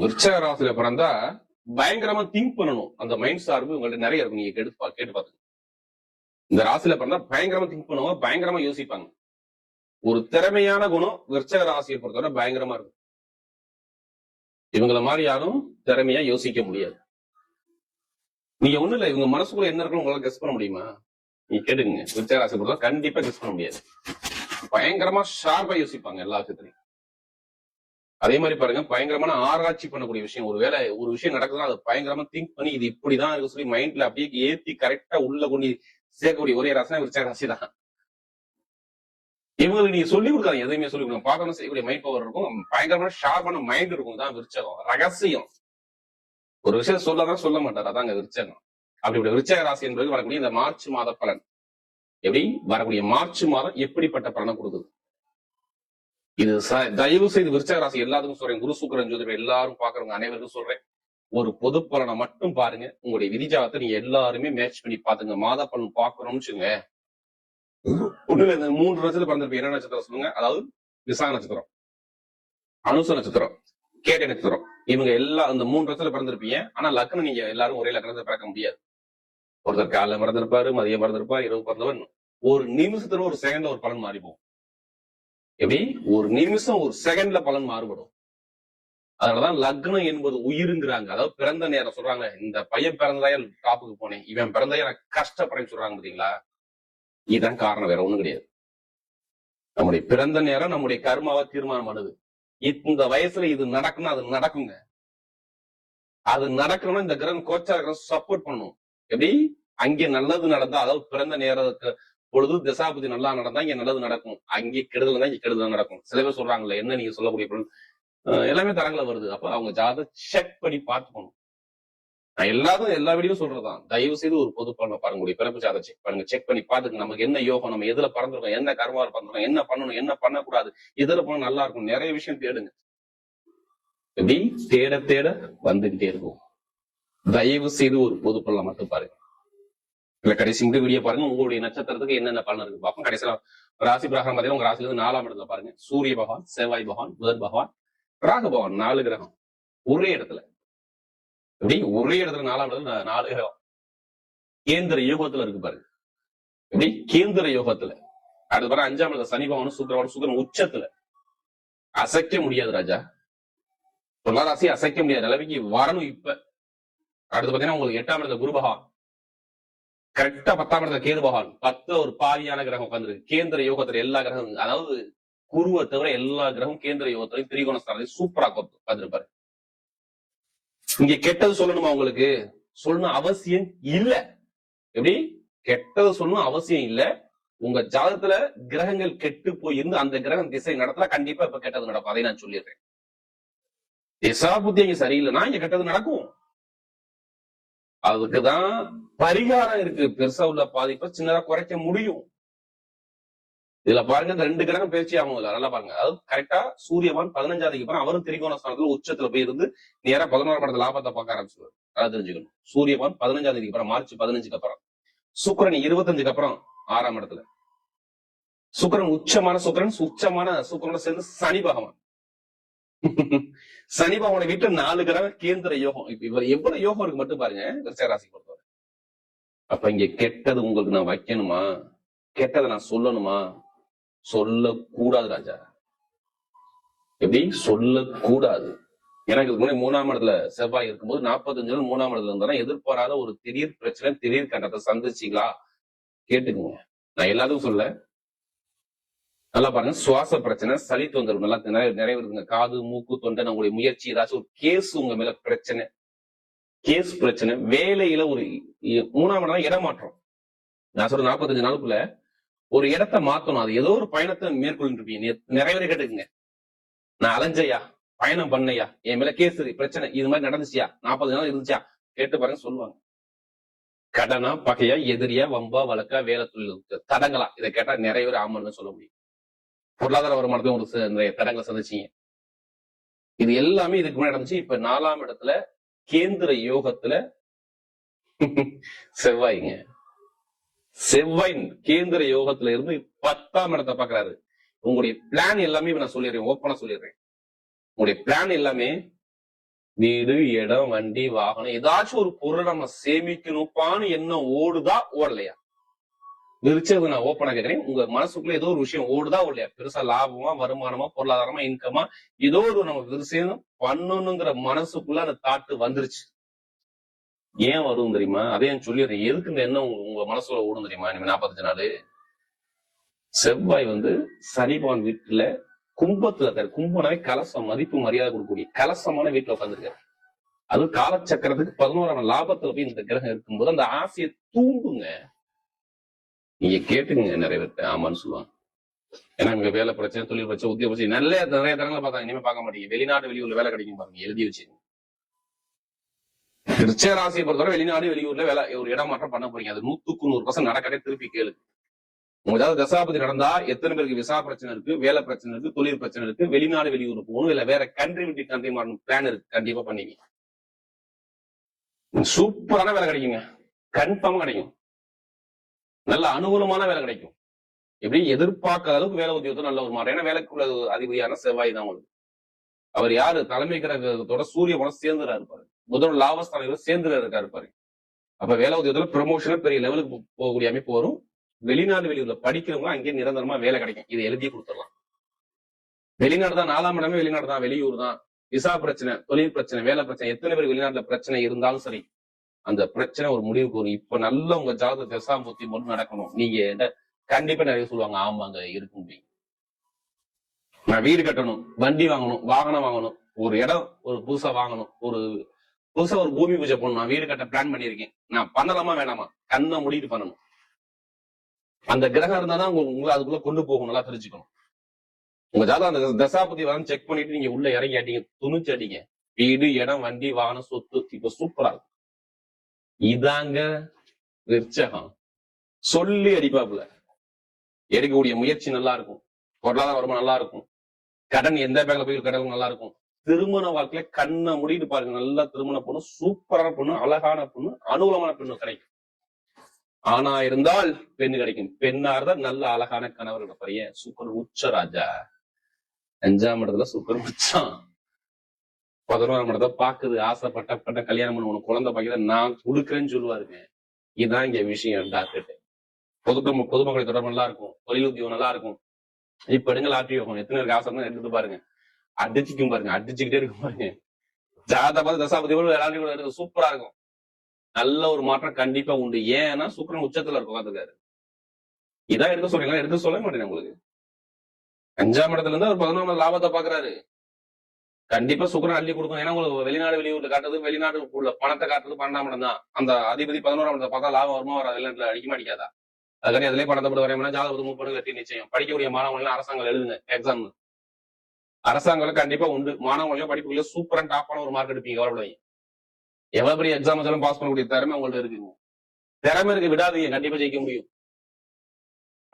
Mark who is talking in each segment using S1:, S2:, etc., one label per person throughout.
S1: விருச்சக ராசியில பிறந்தா பயங்கரமா திங்க் பண்ணணும். அந்த மைண்ட் சார்பு உங்கள்ட்ட நிறைய இருக்கும். நீங்க கேட்டு பாத்துங்க. இந்த ராசியில பிறந்தா பயங்கரமா திங்க் பண்ணுவாங்க, பயங்கரமா யோசிப்பாங்க. ஒரு திறமையான குணம் விருச்சக ராசியை பொறுத்தவரை பயங்கரமா இருக்கும். இவங்களை மாதிரி யாரும் திறமையா யோசிக்க முடியாது. நீங்க ஒண்ணு இல்ல, இவங்க மனசுக்குள்ள என்ன இருக்குன்னு உங்களால கெஸ் பண்ண முடியுமா? நீங்க கேட்டுங்க. விருச்சக ராசியை பொறுத்தவரை கண்டிப்பா கெஸ் பண்ண முடியாது. பயங்கரமா ஷார்ப்பா யோசிப்பாங்க எல்லா விஷயத்திலையும். அதே மாதிரி பாருங்க, பயங்கரமான ஆராய்ச்சி பண்ணக்கூடிய விஷயம். ஒருவேளை ஒரு விஷயம் நடக்குதுன்னா அதை பயங்கரமா திங்க் பண்ணி இது இப்படிதான் இருக்கு சொல்லி மைண்ட்ல அப்படியே ஏத்தி கரெக்டா உள்ள கொண்டு சேர்க்கக்கூடிய ஒரே ராசினா விருச்சக ராசி தான். இவங்களுக்கு நீங்க சொல்லி கொடுக்காது, எதையுமே சொல்லி கொடுங்க. பார்க்கணும் செய்யக்கூடிய மைண்ட் பவர் இருக்கும், பயங்கரமான ஷார்ப்பான மைண்ட் இருக்கும். தான் விருச்சகம் ரகசியம். ஒரு விஷயம் சொல்லதான் சொல்ல மாட்டார், அதாங்க விருச்சகம். அப்படி விருச்சக ராசி என்பது வரக்கூடிய இந்த மார்ச் மாத பலன். எப்படி வரக்கூடிய மார்ச் மாதம் எப்படிப்பட்ட பலனை கொடுக்குது? இது தயவு செய்து விருச்சக ராசி எல்லாத்துக்கும் சொல்றேன். குரு சுக்கிரன் ஜோதிடம் எல்லாரும் பாக்குறவங்க அனைவருக்கும் சொல்றேன். ஒரு பொது பலனை மட்டும் பாருங்க. உங்களுடைய விதிஜாதத்தை நீங்க எல்லாருமே மேட்ச் பண்ணி பாத்துங்க. மாத பலன் பாக்குறோம்னு சொல்லுங்க. ஒண்ணுல இந்த 3 நட்சத்திரம் பிறந்திருப்பீங்க. என்ன நட்சத்திரம் சொல்லுங்க? அதாவது விசாக நட்சத்திரம், அனுச நட்சத்திரம், கேட்டை நட்சத்திரம். இவங்க எல்லாம் அந்த 3 நட்சத்திரம் பிறந்திருப்பீங்க. ஆனா லக்னம் நீங்க எல்லாரும் ஒரே லக்னத்தை பிறக்க முடியாது. ஒருத்தர் காலைல பிறந்திருப்பாரு, மதியம் பிறந்திருப்பாரு, இரவு பிறந்தவன். ஒரு நிமிஷத்துல ஒரு செகண்ட்ல ஒரு பலன் மாறி போகும். எப்படி ஒரு நிமிஷம் ஒரு செகண்ட்ல பலன் மாறுபடும். அதனாலதான் லக்னம் என்பது உயிருங்கிறாங்க. அதாவது பிறந்த நேரம் சொல்றாங்க. இந்த பையன் பிறந்ததாய டாப்புக்கு போனேன், இவன் பிறந்தைய எனக்கு கஷ்டப்படேன்னு சொல்றாங்க பாத்தீங்களா? இதுதான் காரணம், வேற ஒண்ணும் கிடையாது. நம்முடைய பிறந்த நேரம் நம்முடைய கர்மாவை தீர்மானம் பண்ணுது. இந்த வயசுல இது நடக்கணும், அது நடக்குங்க. அது நடக்கணும்னா இந்த கிரகம் கோச்சார கிரகம் சப்போர்ட் பண்ணணும். எப்படி அங்கே நல்லது நடந்தா, அதாவது பிறந்த நேரத்துக்கு பொழுது திசாபதி நல்லா நடந்தா இங்க நல்லது நடக்கும், அங்கே கெடுதல் தான் இங்க கெடுதல் நடக்கும். சில பேர் சொல்றாங்கல்ல, என்ன நீங்க சொல்லக்கூடிய பொருள் எல்லாமே தரங்களை வருது. அப்ப அவங்க ஜாத செக் பண்ணி பார்த்துக்கணும். நான் எல்லா வீடியும் சொல்றதுதான். தயவு செய்து ஒரு பொது பலனை பாருங்க, பிறப்பு ஜாத செக் பண்ணுங்க. செக் பண்ணி பாத்துங்க, நமக்கு என்ன யோகம், நம்ம எதுல பறந்துருக்கோம், என்ன கர்மாவில் பறந்துருக்கோம், என்ன பண்ணணும், என்ன பண்ணக்கூடாது, எதுல போனா நல்லா இருக்கும். நிறைய விஷயம் தேடுங்க. எப்படி தேட தேட வந்துகிட்டே இருக்கும். தயவு செய்து ஒரு பொது பலனை மட்டும் பாருங்க. இல்ல கடைசி முடிவு வீடியோ பாருங்க. உங்களுடைய நட்சத்திரத்துக்கு என்னென்ன பலன் இருக்கு பார்ப்போம். கடைசியில ராசி பிரகாரம் பார்த்தீங்கன்னா உங்க ராசில இருந்து 4ஆம் இடத்துல பாருங்க. சூரிய பகவான், செவ்வாய் பகவான், புதன் பகவான், ராகு பகவான், 4 கிரகம் ஒரே இடத்துல. எப்படி ஒரே இடத்துல 4ஆம் இடத்துல 4 கிரகம் கேந்திர யோகத்துல இருக்கு பாருங்க. எப்படி கேந்திர யோகத்துல. அடுத்து பாருங்க 5ஆம் இடத்துல சனி பகவானும் சுக்கிரன் உச்சத்துல. அசைக்க முடியாது ராஜா. பொருளாதாசி அசைக்க முடியாது நிலைமைக்கு வரணும் இப்ப. அடுத்து பாத்தீங்கன்னா உங்களுக்கு 8ஆம் இடத்துல குரு பகவான், கரெக்டா 10ஆம் இடத்துல கேது பகவான். 10 ஒரு பாதியான கிரகம் உட்காந்துருக்கு. கேந்திர யோகத்துல எல்லா கிரகம், அதாவது குருவை தவிர எல்லா கிரகம் கேந்திர யோகத்திலையும் திரிகோண ஸ்தானத்தையும் சூப்பரா உட்காந்துருப்பாரு. இங்க கெட்டது சொல்லணுமா உங்களுக்கு? சொல்லணும் அவசியம் இல்ல. எப்படி கெட்டது சொல்லணும் அவசியம் இல்ல. உங்க ஜாதகத்துல கிரகங்கள் கெட்டு போயிருந்து அந்த கிரகம் திசை நடத்தல கண்டிப்பா இப்ப கெட்டது நடக்கும். அதை நான் சொல்லிடுறேன். திசா புத்தி இங்க சரியில்லைன்னா இங்க கெட்டது நடக்கும். அதுக்குதான் பரிகாரம் இருக்கு. பெருசா உள்ள பாதிப்பை சின்னதா குறைக்க முடியும். இதுல பாருங்க, இந்த 2 கிரகம் பேச்சு ஆகும். நல்லா பாருங்க. அதாவது கரெக்டா சூரியவான் 15ஆம் அப்புறம் அவரும் திரிகோண ஸ்தானத்துல உச்சத்துல போய் இருந்து நேரா 11ஆம் இடத்துல லாபத்தை பார்க்க ஆரம்பிச்சுவார். அதாவது தெரிஞ்சுக்கணும். சூரியவான் 15ஆம் அப்புறம் மார்ச் 15க்கு அப்புறம், சுக்கிரன் 25க்கு அப்புறம் 6ஆம் இடத்துல, சுக்கிரன் உச்சமான சுக்கிரனோட சேர்ந்து சனி பகவான். சனி பகவானை விட்டு 4 கிரகம் கேந்திர யோகம். இப்ப இவர் எவ்வளவு யோகம் இருக்கு மட்டும் பாருங்க விருச்சிக ராசி பொறுத்தவரை. அப்ப இங்க கெட்டது உங்களுக்கு நான் வைக்கணுமா? கெட்டதை நான் சொல்லணுமா? சொல்லக்கூடாது ராஜா. எப்படி சொல்லக்கூடாது? எனக்கு இதுக்கு முன்னாடி 3ஆம் இடத்துல செவ்வாய் இருக்கும்போது 45 நாள் 3ஆம் இடத்துல இருந்தா எதிர்பாராத ஒரு திடீர் பிரச்சனை, திடீர் கண்டத்தை சந்திச்சீங்களா? கேட்டுக்குங்க. நான் எல்லாத்துக்கும் சொல்ல. நல்லா பாருங்க. சுவாச பிரச்சனை, சளி தொந்தரவு நல்லா நிறைவேறுங்க. காது, மூக்கு, தொண்டை, உங்களுடைய முயற்சி, ஏதாச்சும் ஒரு கேஸ் உங்க மேல பிரச்சனை, கேஸ் பிரச்சனை, வேலையில ஒரு 3ஆம் இடம் இடமாற்றம். நான் சொல்ற 45 நாளுக்குள்ள ஒரு இடத்த மாத்தணும். அது ஏதோ ஒரு பயணத்தை மேற்கொண்டு இருப்பீங்க. நிறைய பேர் கேட்டுக்குங்க. நான் அலைஞ்சையா, பயணம் பண்ணையா, என் மேல கேஸ் பிரச்சனை, இது மாதிரி நடந்துச்சியா, 40 நாள் இருந்துச்சா கேட்டு பாருங்க, சொல்லுவாங்க. கடனா, பகையா, எதிரியா, வம்பா, வழக்கா, வேலை தொழில் தடங்களா, இதை கேட்டா நிறைய பேர் ஆமன்னு சொல்ல முடியும். பொருளாதார வருமானத்தையும் ஒரு தடங்களை சந்திச்சீங்க. இது எல்லாமே இதுக்கு முன்னாடி நடந்துச்சு. இப்ப 4ஆம் இடத்துல கேந்திர யோகத்துல செவ்வாய்ங்க. செவ்வாய் கேந்திர யோகத்துல இருந்து 10ஆம் இடத்தை பாக்குறாரு. உங்களுடைய பிளான் எல்லாமே நான் சொல்லிடுறேன், ஓப்பனா சொல்லிடுறேன். உங்களுடைய பிளான் எல்லாமே வீடு, இடம், வண்டி, வாகனம், ஏதாச்சும் ஒரு பொருள் நம்ம சேமிக்கணும்ப்பான்னு என்ன ஓடுதா ஓடலையா? விரிச்சது நான் ஓப்பனா கேட்கிறேன். உங்க மனசுக்குள்ள ஏதோ ஒரு விஷயம் ஓடுதா ஓடலையா? பெருசா லாபமா, வருமானமா, பொருளாதாரமா, இன்கமா, ஏதோ ஒரு நம்ம விரிசம் பண்ணணுங்கிற மனசுக்குள்ள அந்த தாட்டு வந்துருச்சு. ஏன் வரும் தெரியுமா? அதையும் சொல்லிடுறேன். எதுக்கு இந்த எண்ணம் உங்க மனசுல ஓடும் தெரியுமா? இனிமே 45 நாள் செவ்வாய் சனிபவன் வீட்டுல கும்பத்துல இருக்காரு. கும்பனாவே கலசம், மதிப்பு மரியாதை கொடுக்கக்கூடிய கலசமான வீட்டுல உட்காந்துருக்காரு. அது காலச்சக்கரத்துக்கு 11ஆம் லாபத்துல போய் இந்த கிரகம் இருக்கும்போது அந்த ஆசையை தூண்டுங்க. நீங்க கேட்டுங்க நிறைய பேர்த்த ஆமான்னு சொல்லுவாங்க. ஏன்னா இங்க வேலை பிரச்சனை, தொழில் பிரச்சனை, உத்தியோக பிரச்சனை நிறைய தரங்களை பார்த்தாங்க. இனிமே பார்க்க மாட்டீங்க. வெளிநாடு வெளியூர்ல வேலை கிடைக்கும் பாருங்க, எழுதி வச்சுங்க. விருச்சிக ராசியை பொறுத்தவரை வெளிநாடு வெளியூர்ல வேலை ஒரு இடம் மாற்றம் பண்ண போறீங்க. அது 100% நடக்கவே. திருப்பி கேளு. உங்க ஏதாவது தசாபதி நடந்தா எத்தனை பேருக்கு விசா பிரச்சனை இருக்கு, வேலை பிரச்சனை இருக்கு, தொழில் பிரச்சனை இருக்கு, வெளிநாடு வெளியூர் போகணும், இல்ல வேற கண்ட்ரி விட்டு கண்ட்ரி மாறணும் பிளான் இருக்கு, கண்டிப்பா பண்ணீங்க. சூப்பரான வேலை கிடைக்குங்க. கன்ஃபார்மா கிடைக்கும். நல்ல அனுகூலமான வேலை கிடைக்கும். எப்படி எதிர்பார்க்காத அளவுக்கு வேலை உத்தியோகத்தை நல்ல ஒரு மாற்றம். ஏன்னா வேலைக்குள்ள அதிபதியான செவ்வாய் தான் வருது. அவர் யாரு? தலைமை கிரகத்தோட சூரிய குணம் சேர்ந்துடா இருப்பாரு. முதல் லாபஸ்தானம் சேர்ந்துட இருக்கா இருப்பாரு. அப்ப வேலை உத்தியோகத்துல ப்ரமோஷன் பெரிய லெவலுக்கு போகக்கூடிய அமைப்பு வரும். வெளிநாடு வெளியூர்ல படிக்கிறவங்க அங்கேயே நிரந்தரமா வேலை கிடைக்கும். இதை எழுதி கொடுத்துடலாம். வெளிநாடு தான் 4ஆம் இடமே, வெளிநாடு தான், வெளியூர் தான். விசா பிரச்சனை, தொழில் பிரச்சனை, வேலை பிரச்சனை, எத்தனை பேர் வெளிநாட்டுல பிரச்சனை இருந்தாலும் சரி, அந்த பிரச்சனை ஒரு முடிவுக்கு வரும். இப்ப நல்ல உங்க ஜாதக தசாபுத்தி மட்டும் நடக்கணும். நீங்க கண்டிப்பா நிறைய சொல்லுவாங்க, ஆமாங்க இருக்க முடியும். நான் வீடு கட்டணும், வண்டி வாங்கணும், வாகனம் வாங்கணும், ஒரு இடம் ஒரு புதுசா வாங்கணும், ஒரு புதுசா ஒரு பூமி பூஜை பண்ணணும், நான் வீடு கட்ட பிளான் பண்ணிருக்கேன். நான் பண்ணலாமா வேணாமா? கண்ணை மூடிட்டு பண்ணணும். அந்த கிரகம் இருந்தாதான் உங்களை அதுக்குள்ள கொண்டு போகும். நல்லா தெரிஞ்சுக்கணும். உங்க ஜாதகம் அந்த தசாபதி செக் பண்ணிட்டு நீங்க உள்ள இறங்கி அடிங்க, துணிச்சு அடிங்க. வீடு, இடம், வண்டி, வாகனம், சொத்து இப்ப சூப்பரா இருக்கும். இதாங்க விருச்சகம். சொல்லி அடிப்பாப்புல. எடுக்கக்கூடிய முயற்சி நல்லா இருக்கும். பொருளாதார வருமானம் நல்லா இருக்கும். கடன் எந்த பேங்க்ல போய் கடன் நல்லா இருக்கும். திருமண வாழ்க்கையில கண்ணை முடிட்டு பாருங்க. நல்லா திருமண பொண்ணு, சூப்பரான பொண்ணு, அழகான பொண்ணு, அனுகூலமான பொண்ணு கிடைக்கும். ஆணா இருந்தால் பெண்ணு கிடைக்கும். பெண்ணா இருந்தா நல்ல அழகான கணவர் கிடைப்பாரு. சூப்பர் உச்ச ராஜா. 5ஆம் இடத்துல சூப்பர் உச்சம். 11ஆம் இடத்தை பாக்குது. ஆசைப்பட்ட கல்யாணம் பண்ண உனக்கு குழந்தை பாக்கியத நான் கொடுக்குறேன்னு சொல்லுவாருங்க. இதுதான் இங்க விஷயம். டாக்டர் பொதுமக்களை தொடர்பு நல்லா இருக்கும். தொழில் உத்தியோகம் நல்லா இருக்கும். இப்ப எடுங்க லாட்டரி யோகம். எத்தனை பேருக்கு ஆசை எடுத்து பாருங்க. அடிச்சுக்கும் பாருங்க, அடிச்சுக்கிட்டே இருக்கும் பாருங்க. ஜாதகத்தை தசாபதி சூப்பரா இருக்கும். நல்ல ஒரு மாற்றம் கண்டிப்பா உண்டு. ஏன்னா சுக்கிரன் உச்சத்துல இருக்கும் பாத்துக்காரு. இதான் எடுக்க சொல்றீங்களா? எடுக்க சொல்ல மாட்டேன் உங்களுக்கு. 5ஆம் இடத்துல இருந்து அவர் 11ஆம் லாபத்தை பாக்குறாரு. கண்டிப்பா சுக்கிரன் அள்ளி கொடுக்கும். ஏன்னா உங்களுக்கு வெளிநாடு வெளியூர்ல காட்டுறது, வெளிநாடு உள்ள பணத்தை காட்டுறது 12ஆம் இடம் தான். அந்த அதிபதி 11ஆம் இடத்தை பார்த்தா லாபம் வருமா வராது? வெளிநாட்டுல அடிக்குமா அடிக்காதா? அதுக்காண்டி அதிலே பணத்தை போட்டு வரையணும்னா ஜாதகத்தை 3 பண்ணு வெற்றி நிச்சயம். படிக்கக்கூடிய மாணவர்கள் அரசாங்கம் எழுதுங்க எக்ஸாம். அரசாங்கம் கண்டிப்பா உண்டு. மாணவர்களையும் படிப்புக்குள்ள சூப்பரா டாப்பான ஒரு மார்க் எடுப்பீங்க. கவலைப்படாதீங்க. எவ்வளவு பெரிய எக்ஸாம் வச்சாலும் பாஸ் பண்ணக்கூடிய திறமை உங்கள்ட்ட இருக்குங்க. திறமை இருக்கு, விடாதீங்க, கண்டிப்பா ஜெயிக்க முடியும்.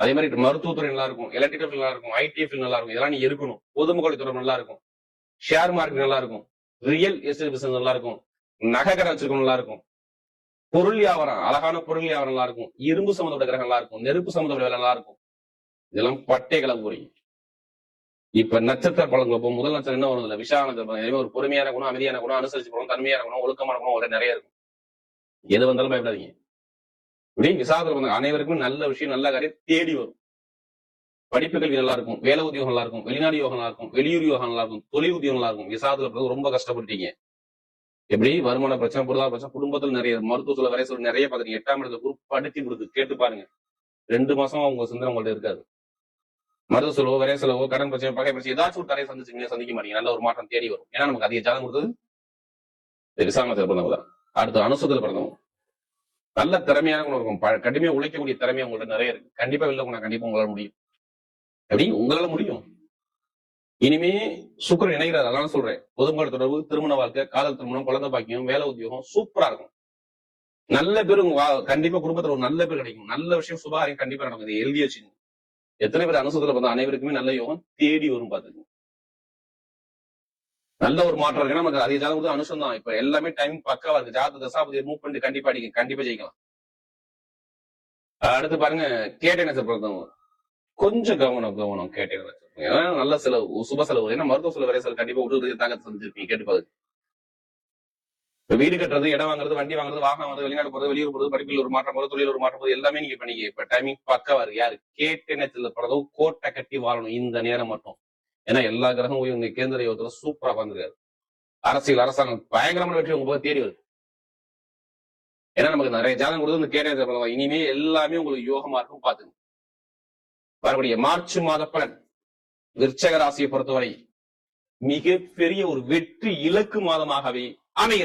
S1: அதே மாதிரி மருத்துவத்துறை நல்லா இருக்கும், எலக்ட்ரிக்கல் நல்லா இருக்கும், ஐடி நல்லா இருக்கும். இதெல்லாம் நீங்க இருக்கணும். பொதுமக்கள் தொடர்பு நல்லா இருக்கும், ஷேர் மார்க்கெட் நல்லா இருக்கும், ரியல் எஸ்டேட் பிசினஸ் நல்லா இருக்கும், நகை கடை வச்சிருக்கணும் நல்லா இருக்கும், பொருள் வியாபாரம், அழகான பொருள் வியாபாரம் நல்லா இருக்கும், இரும்பு சம்பந்தப்பட்ட கிரகம் நல்லா இருக்கும், நெருப்பு சம்பந்தப்பட்ட வேலை நல்லா இருக்கும். இதெல்லாம் பட்டை கிளம்ப போறீங்க. இப்ப நட்சத்திர பழங்கள் முதல் நட்சத்திரம் என்ன வருது? விஷானது. ஒரு பொறுமையான குணம், அமைதியான குணம், அனுசரிச்சு போகணும், தன்மையான குணம், ஒழுக்கமான குணம் ஒரு நிறைய இருக்கும். எது வந்தாலும் பயப்படாதீங்க. இப்படி விசாரத்துல அனைவருக்கும் நல்ல விஷயம், நல்ல காரியம் தேடி வரும். படிப்பு கல்வி நல்லா இருக்கும், வேலை உத்தியோகம் நல்லா இருக்கும், வெளிநாடு யோகம் நல்லா இருக்கும், வெளியூர் யோகம் நல்லா இருக்கும், தொழில் உத்தியோகம் நல்லா இருக்கும். விசாரத்துல ரொம்ப கஷ்டப்பட்டீங்க. எப்படி வருமான பிரச்சனை, பொருளாதார பிரச்சனை, குடும்பத்தில் நிறைய மருத்துவத்துல வரைய சொல்லி நிறைய பாத்துறீங்க. 8ஆம் இடத்துல குரூப் படிச்சு கொடுத்து கேட்டு பாருங்க. 2 மாசம் உங்க சிந்தனை உங்கள்ட்ட இருக்காது. மருத்துவ செலவோ, வரைய செலவோ, கடன் பிரச்சனை, பகை பிரச்சனை, ஏதாச்சும் ஒரு தரையை சந்திக்க மாட்டீங்க. நல்ல ஒரு மாற்றம் தேடி வரும். ஏன்னா நமக்கு அதிக ஜாதகம் கொடுத்தது விசாரணத்தில் பிறந்தவங்க தான். அடுத்து அனுசத்துல பிறந்தவங்க. நல்ல திறமையான குணம் இருக்கும். கடுமையா உழைக்கக்கூடிய திறமை உங்கள்ட்ட நிறைய இருக்கு. கண்டிப்பா வெளில போனா கண்டிப்பா உங்களால முடியும். எப்படி உங்களால முடியும்? இனிமே சுக்கிரன் இணைகிறார். அதனால சொல்றேன், பொதுமக்கள் தொடர்பு, திருமண வாழ்க்கை, காதல் திருமணம், குழந்தை பாக்கியம், வேலை உத்தியோகம் சூப்பரா இருக்கும். நல்ல பேர் கண்டிப்பா குடும்பத்துல ஒரு நல்ல பேர் கிடைக்கும். நல்ல விஷயம் சுபாரியம் கண்டிப்பா நடக்கும். இதை எழுதி வச்சுக்கணும். எத்தனை பேர் அனுசத்துல பார்த்தா அனைவருக்குமே நல்ல யோகம் தேடி வரும். பாத்துக்கணும். நல்ல ஒரு மாற்றம் இருக்கு. நமக்கு அதிக ஜாதகம் அனுசம் தான். இப்ப எல்லாமே டைம் பக்காவா இருக்கு. ஜாதக தசாபதியை மூவ் பண்ணிட்டு கண்டிப்பா அடிக்க, கண்டிப்பா ஜெயிக்கலாம். அடுத்து பாருங்க, கேட்டை நட்சத்திரம் பிறந்தவங்க கொஞ்சம் கவனம் கேட்டை நட்சத்திரம். ஏன்னா நல்ல செலவு, சுப செலவு. ஏன்னா மருத்துவ செலவு வரைய செலவு கண்டிப்பா விட்டு தாக்கத்தை செஞ்சிருப்பீங்க. கேட்டு பாருங்க. வீடு கட்டுறது, இடம் வாங்குறது, வண்டி வாங்குறது, வாகனம் வாங்குறது, வெளிநாடு போறது, வெளியூர் போறது, படிப்பில் ஒரு மாற்றம் போறது, தொழில் ஒரு மாற்றம் போது எல்லாமே நீங்க பண்ணீங்க. இப்ப டைமிங் பக்கவா இருக்கு. யாரு கேட்டெண்ணத்துல பிறகு கோட்டை கட்டி வாழணும் இந்த நேரம் மட்டும். ஏன்னா எல்லா கிரகமும் உங்க கேந்திர யோகத்துல சூப்பரா வந்துருக்காரு. அரசியல் அரசாங்கம் பயங்கரமான வெற்றி உங்க போக தேடி வருது. ஏன்னா நமக்கு நிறைய ஜாதகம் கொடுத்து இந்த கேட்ட இனிமே எல்லாமே உங்களுக்கு யோகமா இருக்கும் பாத்துங்க. வரக்கூடிய மார்ச் மாத பலன் விருச்சக ராசியை பொறுத்தவரை மிகப்பெரிய ஒரு வெற்றி இலக்கு மாதமாகவே அமைகிறது.